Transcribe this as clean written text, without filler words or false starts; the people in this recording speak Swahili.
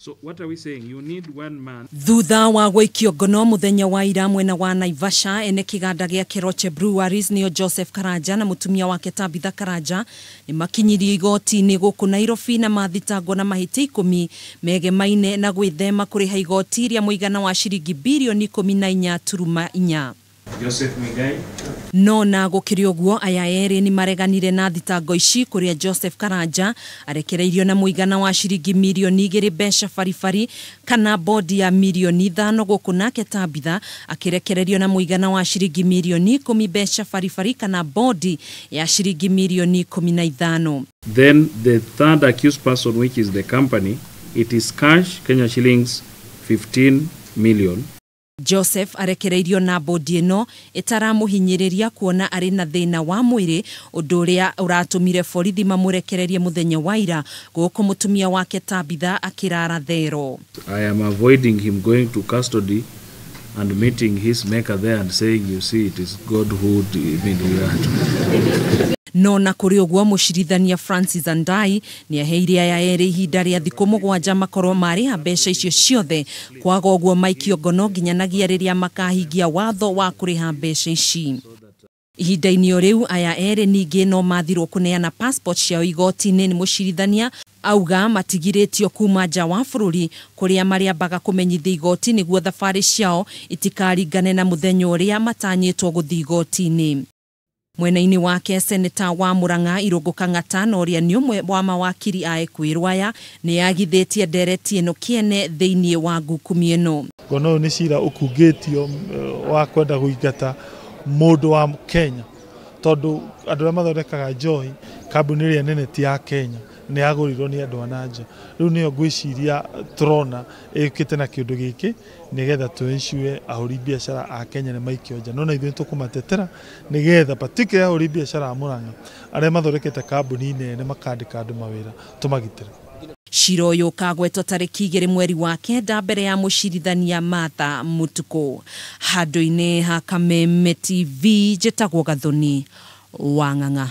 So what are we saying? You need 1 month. Thutha wa gũikio ngono muthenya wa ira mwena wa Naivasha ene kiganda gĩa Keroche Breweries nio Joseph Karanja na mutumia wake Tabitha Karanja ni makinyirie igoti-inĩ gũkũ Nairobi na mathitango na mahĩtia 10 ciegemaine na gwithema kuriha igoti iria muigana wa ciringi birioni 14.4. Joseph Muigai. No na gũkĩrĩ ũguo aya erĩ ni mareganire na thitango ici kuria Joseph Karanja arekeirio na muigana wa ciringi mirioni 2 mbeca baribari kana bodi ya mirioni 5 gũkũ nake Tabitha akirekererio na muigana wa ciringi mirioni 10 mbeca baribari kana bodi ya ciringi mirioni 15. Then the third accused person, which is the company, it is cash Kenya shillings 15 million. Joseph arekeirio na bodi ĩno ĩtaramuhinyĩrĩria kuona ari na thĩna wa mwĩrĩ ũndũ ũrĩa ũratũmire borithi mamurekererie muthenya wa ira gũkũ mutumia wake Tabitha akirara thero. I am avoiding him going to custody and meeting his maker there and saying, you see, it is God who made me. No na kuri ũguo mucirithania Francis Andayi ni aheire aya erĩ ihinda rĩa thikũ 7 makorwo marĩha mbeca icio ciothe kwaga ũguo maikio ngono nginyanagia rĩrĩa makahingia watho wa kuriha mbeca ici. Ihinda-inĩ rĩu aya erĩ ningĩ no mathirwo kuneana passport ciao igoti-inĩ ni mucirithania auga matigirĩtio kuma nja wa bũrũri kuria mariambaga kũmenyithia igoti nĩguo thabarĩ ciao itikaringane na muthenya ũrĩa matanyĩtwo gũthiĩ igoti-inĩ. Mwena-inĩ wake seneta wa Murang'a Irũngũ Kang'ata ũrĩa nĩ ũmwe wa mawakiri a ekwĩrwo aya nĩ agithĩtie ndereti ĩno kĩene thĩinĩ wa guku ĩno. Ngono nĩ cira ũkungĩtio wa kwenda gũingata mũndũ wa Kenya tondũ andũ arĩa mathondekaga njohi kambuni ĩrĩa nene ti ya Kenya nĩ yagũrirwo nĩ andũ a nanja. Rĩu nĩyo ngwĩciria turona ĩkĩte na kĩndũ gĩkĩ nĩgetha tũensure ahũri biacara a Kenya nĩ maikio nja. No na ithuĩ tũkũmatetera nĩgetha particularly ahũri biacara a Murang'a arĩa mathondekete kambuni nene makandĩka andũ mawĩra tũmagitĩre. Cira ũyũ ũkagwetwo tarĩki 2 mweri wa 9 mbere ya mucirithania Martha Mutuku. Handũ-inĩ ha Kameme TV njĩtagwo Gathoni wa Ng'ang'a.